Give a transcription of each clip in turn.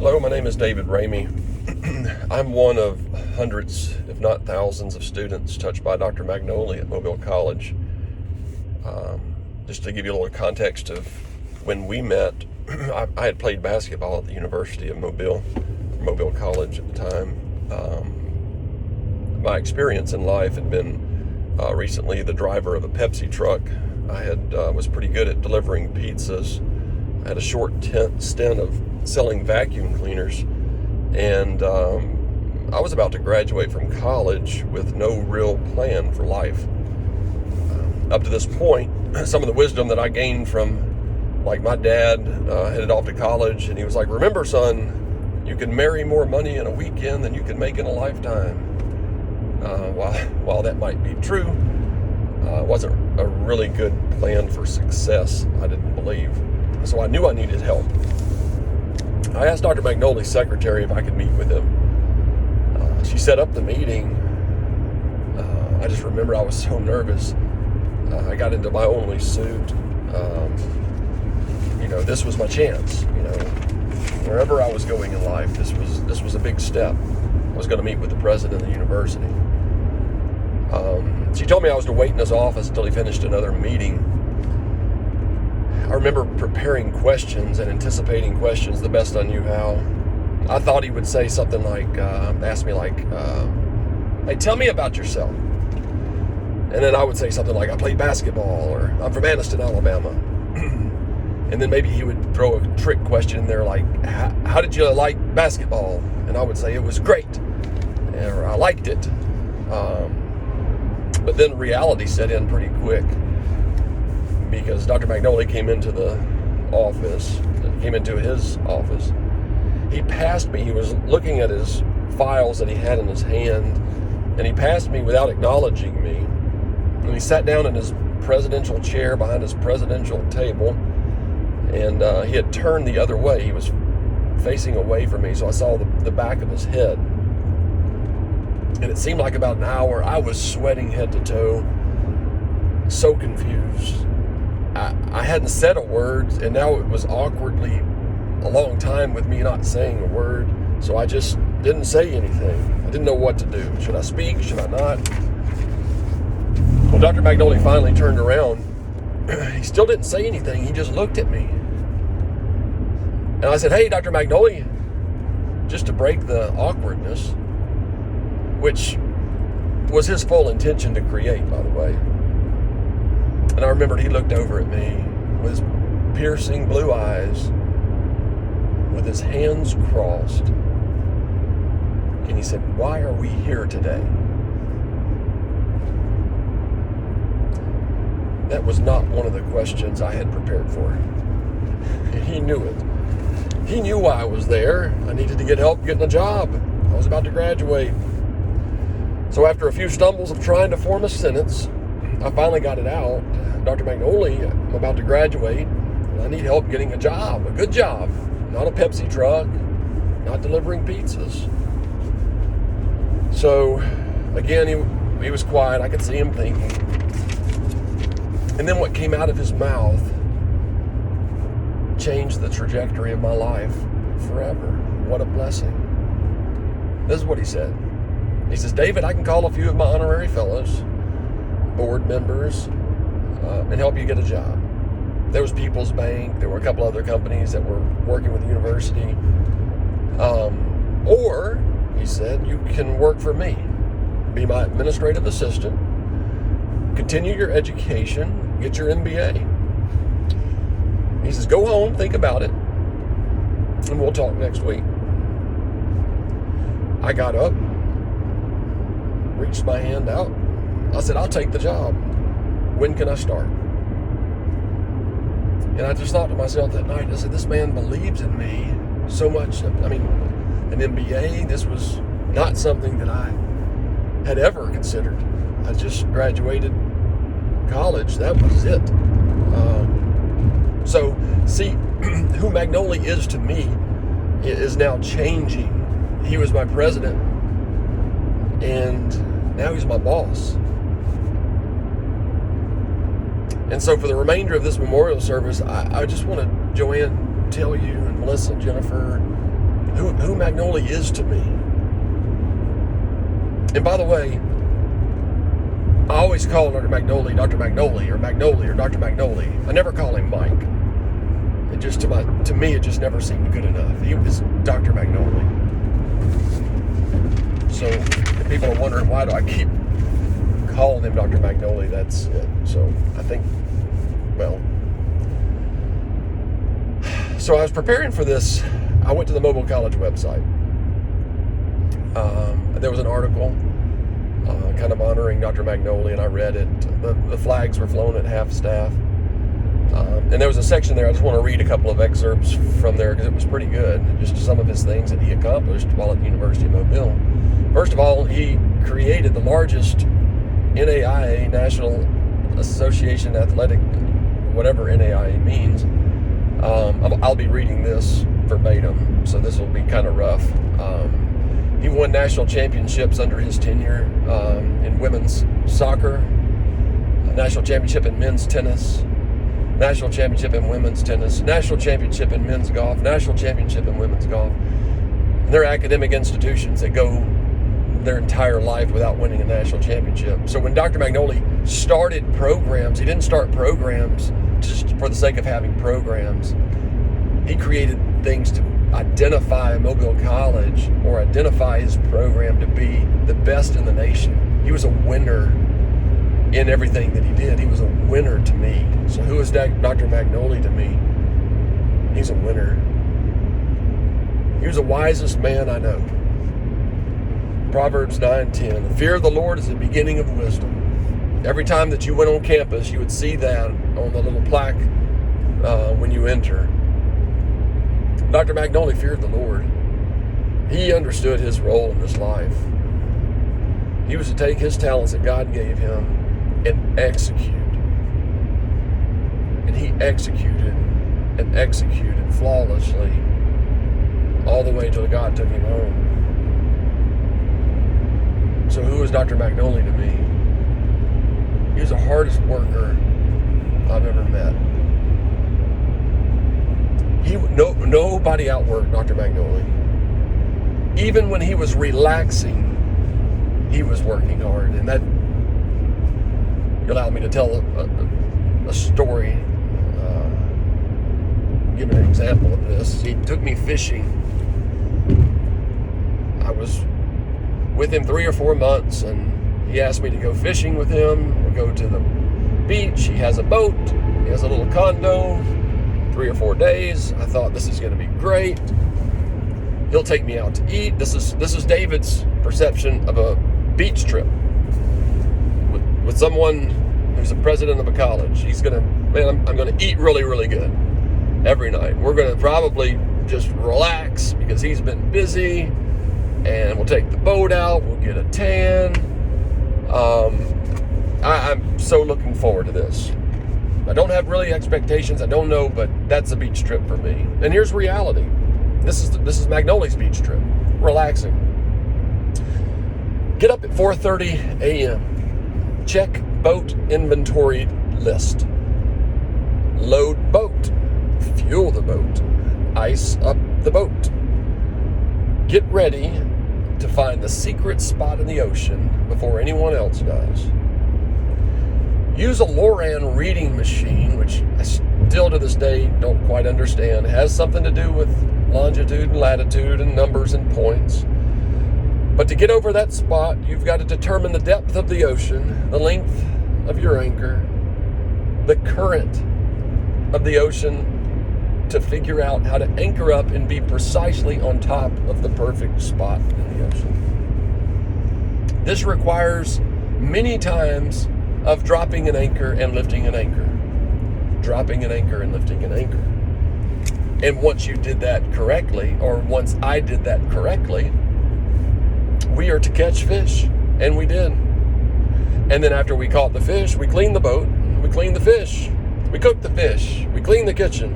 Hello, my name is David Ramey. I'm one of hundreds, if not thousands, of students touched by Dr. Magnoli at Mobile College. Just to give you a little context of when we met, I had played basketball at the University of Mobile College at the time. My experience in life had been recently the driver of a Pepsi truck. I was pretty good at delivering pizzas. I had a short stint of selling vacuum cleaners, and I was about to graduate from college with no real plan for life. Up to this point, some of the wisdom that I gained from, like, my dad headed off to college, and he was like, "Remember, son, you can marry more money in a weekend than you can make in a lifetime." While that might be true, it wasn't a really good plan for success, I didn't believe. So I knew I needed help. I asked Dr. Magnoli's secretary if I could meet with him. She set up the meeting. I just remember I was so nervous. I got into my only suit. This was my chance. Wherever I was going in life, this was a big step. I was going to meet with the president of the university. She told me I was to wait in his office until he finished another meeting. I remember preparing questions and anticipating questions the best I knew how. I thought he would say something like, ask me like, "Hey, tell me about yourself." And then I would say something like, "I played basketball," or "I'm from Anniston, Alabama." And then maybe he would throw a trick question in there like, "How did you like basketball?" And I would say, "It was great," or "I liked it." But then reality set in pretty quick, because Dr. Magnoli came into his office. He passed me. He was looking at his files that he had in his hand, and he passed me without acknowledging me. And he sat down in his presidential chair behind his presidential table, and he had turned the other way. He was facing away from me, so I saw the back of his head. And it seemed like about an hour. I was sweating head to toe, so confused. I hadn't said a word, and now it was awkwardly a long time with me not saying a word, so I just didn't say anything. I didn't know what to do. Should I speak? Should I not? Well, Dr. Magnoli finally turned around. He still didn't say anything. He just looked at me. And I said, "Hey, Dr. Magnoli," just to break the awkwardness, which was his full intention to create, by the way. And I remembered he looked over at me with his piercing blue eyes, with his hands crossed, and he said, "Why are we here today?" That was not one of the questions I had prepared for. He knew it. He knew why I was there. I needed to get help getting a job. I was about to graduate. So after a few stumbles of trying to form a sentence, I finally got it out. "Dr. Magnoli, I'm about to graduate, and I need help getting a job, a good job, not a Pepsi truck, not delivering pizzas." So, again, he was quiet. I could see him thinking. And then what came out of his mouth changed the trajectory of my life forever. What a blessing. This is what he said. He says, "David, I can call a few of my honorary fellows, board members, and help you get a job." There was People's Bank. There were a couple other companies that were working with the university. Or, he said, "you can work for me. Be my administrative assistant. Continue your education. Get your MBA." He says, "Go home, think about it, and we'll talk next week." I got up, reached my hand out. I said, "I'll take the job. When can I start?" And I just thought to myself that night, I said, this man believes in me so much. I mean, an MBA, this was not something that I had ever considered. I just graduated college. That was it. So, see, who Magnoli is to me is now changing. He was my president, and now he's my boss. And so for the remainder of this memorial service, I just want to, Joanne, tell you, and Melissa and Jennifer, who Magnoli is to me. And by the way, I always call Dr. Magnoli, or Magnoli, or Dr. Magnoli. I never call him Mike. It just, to me, it just never seemed good enough. He was Dr. Magnoli. So if people are wondering why do I keep calling him Dr. Magnoli, that's it. So I think, well, so I was preparing for this. I went to the Mobile College website. There was an article kind of honoring Dr. Magnoli, and I read it. The flags were flown at half staff. And there was a section there, I just want to read a couple of excerpts from there because it was pretty good, just some of his things that he accomplished while at the University of Mobile. First of all, he created the largest NAIA, National Association Athletic, whatever NAIA means. I'll be reading this verbatim, so this will be kind of rough. He won national championships under his tenure in women's soccer, national championship in men's tennis, national championship in women's tennis, national championship in men's golf, national championship in women's golf. And they're academic institutions that go their entire life without winning a national championship. So when Dr. Magnoli started programs, he didn't start programs just for the sake of having programs. He created things to identify Mobile College or identify his program to be the best in the nation. He was a winner in everything that he did. He was a winner to me. So who is Dr. Magnoli to me? He's a winner. He was the wisest man I know. Proverbs 9:10. The fear of the Lord is the beginning of wisdom. Every time that you went on campus, you would see that on the little plaque when you enter. Dr. Magnoli feared the Lord. He understood his role in this life. He was to take his talents that God gave him and execute. And he executed and executed flawlessly all the way till God took him home. So who is Dr. Magnoli to me? He was the hardest worker I've ever met. Nobody outworked Dr. Magnoli. Even when he was relaxing, he was working hard. And that allowed me to tell a story, give an example of this. He took me fishing. I was with him 3 or 4 months, and he asked me to go fishing with him. We go to the beach. He has a boat. He has a little condo. 3 or 4 days. I thought this is going to be great. He'll take me out to eat. This is David's perception of a beach trip with someone who's the president of a college. He's gonna, man, I'm gonna eat really, really good every night. We're gonna probably just relax because he's been busy, and we'll take the boat out. We'll get a tan. I'm so looking forward to this. I don't have really expectations. I don't know, but that's a beach trip for me. And here's reality. This is Magnoli's beach trip. Relaxing. Get up at 4:30 a.m. Check boat inventory list. Load boat. Fuel the boat. Ice up the boat. Get ready to find the secret spot in the ocean before anyone else does. Use a Loran reading machine, which I still to this day don't quite understand. It has something to do with longitude and latitude and numbers and points. But to get over that spot, you've got to determine the depth of the ocean, the length of your anchor, the current of the ocean, to figure out how to anchor up and be precisely on top of the perfect spot in the ocean. This requires many times of dropping an anchor and lifting an anchor. Dropping an anchor and lifting an anchor. And once you did that correctly, or once I did that correctly, we are to catch fish. And we did. And then after we caught the fish, we cleaned the boat, we cleaned the fish, we cooked the fish, we cleaned the kitchen.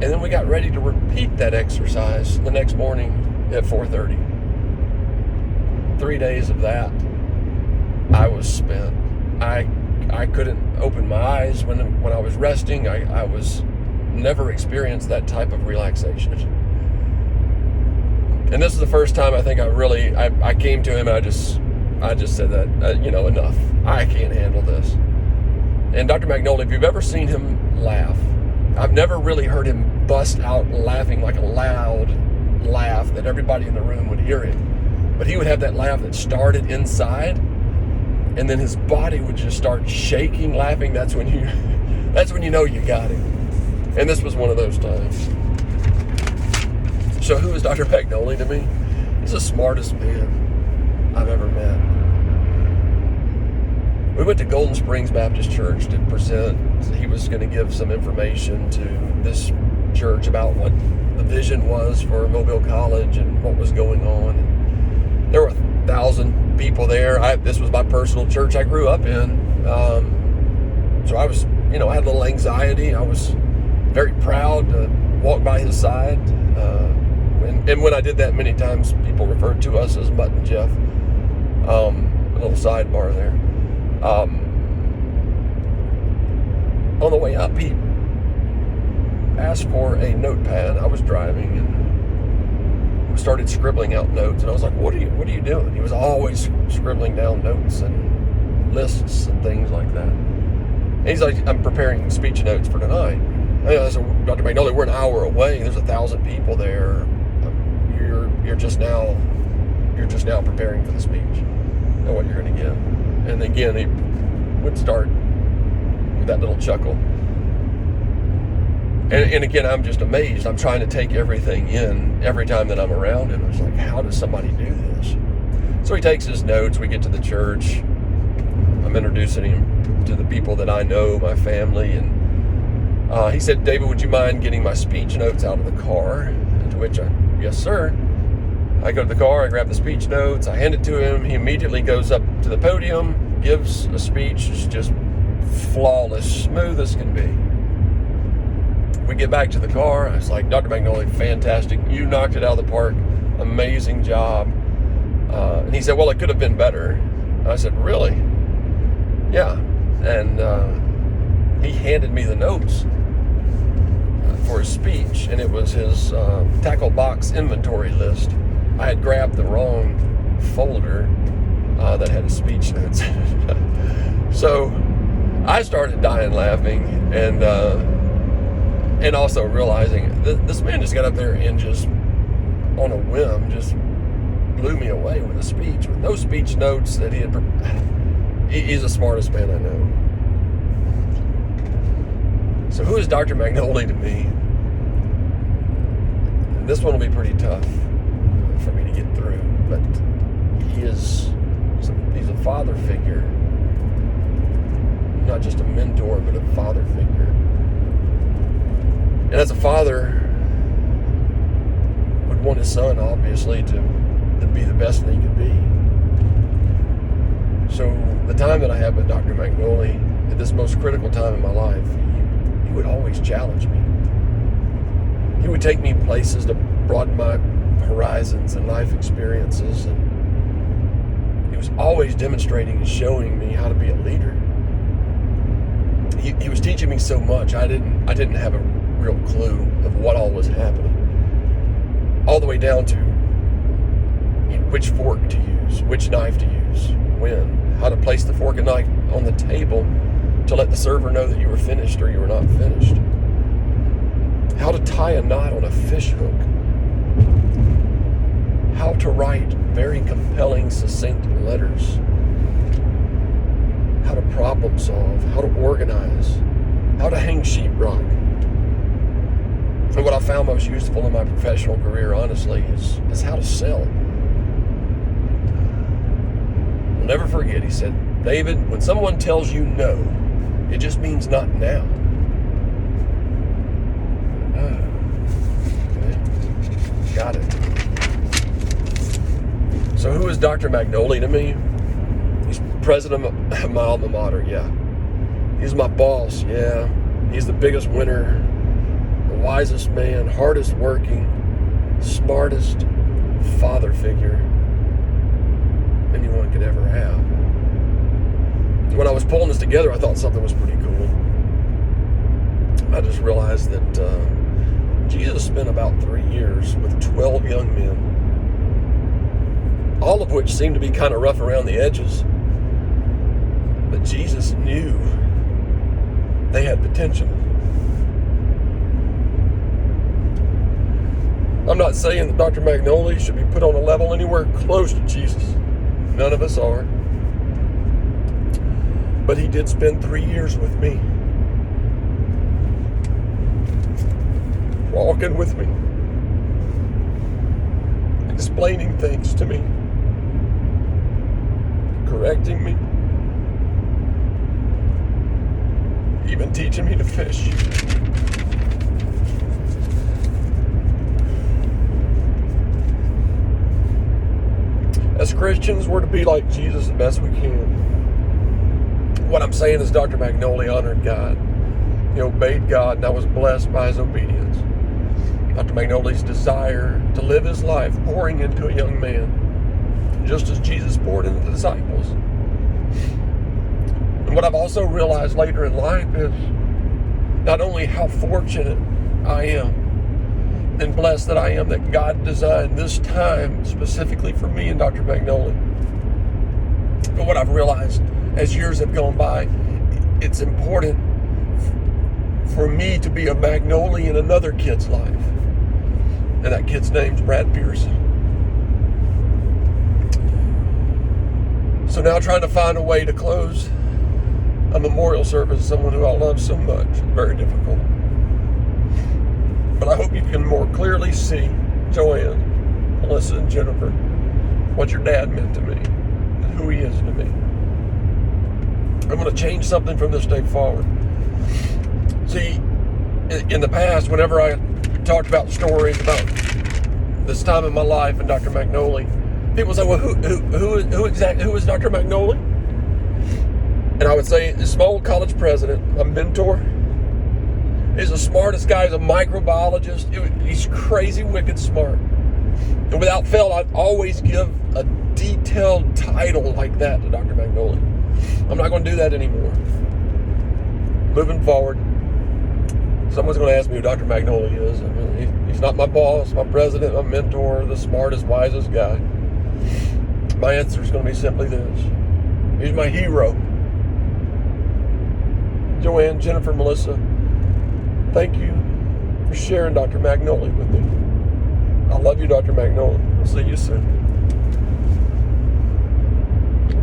And then we got ready to repeat that exercise the next morning at 4:30. 3 days of that. I was spent. I couldn't open my eyes when I was resting. I was never experienced that type of relaxation. And this is the first time I think I came to him and I just said that, enough. I can't handle this. And Dr. Magnoli, if you've ever seen him laugh, I've never really heard him bust out laughing like a loud laugh that everybody in the room would hear it. But he would have that laugh that started inside, and then his body would just start shaking, laughing. That's when you know you got him. And this was one of those times. So who is Dr. Magnoli to me? He's the smartest man I've ever met. We went to Golden Springs Baptist Church to present. He was going to give some information to this church about what the vision was for Mobile College and what was going on. And there were 1,000 people there. This was my personal church I grew up in. So I was, I had a little anxiety. I was very proud to walk by his side. And when I did that, many times people referred to us as Mutt and Jeff. A little sidebar there. On the way up, he asked for a notepad. I was driving and started scribbling out notes, and I was like, what are you doing? He was always scribbling down notes and lists and things like that. And he's like, I'm preparing speech notes for tonight. And I said, Dr. Magnoli, we're an hour away. There's 1,000 people there. You're just now preparing for the speech and what you're going to give. And again, he would start with that little chuckle. And again, I'm just amazed. I'm trying to take everything in every time that I'm around him. I was like, how does somebody do this? So he takes his notes. We get to the church. I'm introducing him to the people that I know, my family. And he said, David, would you mind getting my speech notes out of the car? And to which yes, sir. I go to the car, I grab the speech notes, I hand it to him. He immediately goes up to the podium, gives a speech. It's just flawless, smooth as can be. We get back to the car. I was like, Dr. Magnoli, fantastic. You knocked it out of the park. Amazing job. And he said, well, it could have been better. And I said, really? Yeah. And he handed me the notes for his speech, and it was his tackle box inventory list. I had grabbed the wrong folder that had his speech notes. So I started dying laughing, and also realizing this man just got up there and just on a whim just blew me away with a speech with no speech notes that he had. He's the smartest man I know. So who is Dr. Magnoli to me? This one will be pretty tough for me to get through, but he's a father figure. Not just a mentor, but a father figure. And as a father, would want his son, obviously, to be the best that he could be. So the time that I have with Dr. Magnoli, at this most critical time in my life, he would always challenge me. He would take me places to broaden my horizons and life experiences, and he was always demonstrating and showing me how to be a leader. He was teaching me so much. I didn't have a real clue of what all was happening, all the way down to which fork to use, which knife to use, when, how to place the fork and knife on the table to let the server know that you were finished or you were not finished, how to tie a knot on a fish hook, how to write very compelling, succinct letters, how to problem solve, how to organize, how to hang sheetrock. And what I found most useful in my professional career, honestly, is how to sell. I'll never forget, he said, David, when someone tells you no, it just means not now. Okay. Got it. So who is Dr. Magnoli to me? He's president of my alma mater, yeah. He's my boss, yeah. He's the biggest winner, the wisest man, hardest working, smartest father figure anyone could ever have. When I was pulling this together, I thought something was pretty cool. I just realized that Jesus spent about 3 years with 12 young men all of which seemed to be kind of rough around the edges. But Jesus knew they had potential. I'm not saying that Dr. Magnoli should be put on a level anywhere close to Jesus. None of us are. But he did spend 3 years with me, walking with me, explaining things to me, correcting me, even teaching me to fish. As Christians, we're to be like Jesus the best we can. What I'm saying is Dr. Magnoli honored God. He obeyed God, and I was blessed by his obedience. Dr. Magnoli's desire to live his life pouring into a young man, just as Jesus poured into the disciples. And what I've also realized later in life is not only how fortunate I am and blessed that I am that God designed this time specifically for me and Dr. Magnoli, but what I've realized as years have gone by, it's important for me to be a Magnoli in another kid's life. And that kid's name's Brad Pearson. So now trying to find a way to close a memorial service to someone who I love so much is very difficult. But I hope you can more clearly see, Joanne, Melissa, and Jennifer, what your dad meant to me and who he is to me. I'm going to change something from this day forward. See, in the past, whenever I talked about stories about this time in my life and Dr. Magnoli, people say, well, who exactly is Dr. Magnoli? And I would say, this small college president, a mentor. He's the smartest guy. He's a microbiologist. He's crazy, wicked smart. And without fail, I'd always give a detailed title like that to Dr. Magnoli. I'm not going to do that anymore. Moving forward, someone's going to ask me who Dr. Magnoli is. I mean, he's not my boss, my president, my mentor, the smartest, wisest guy. My answer is going to be simply this. He's my hero. Joanne, Jennifer, Melissa, thank you for sharing Dr. Magnoli with me. I love you, Dr. Magnoli. I'll see you soon.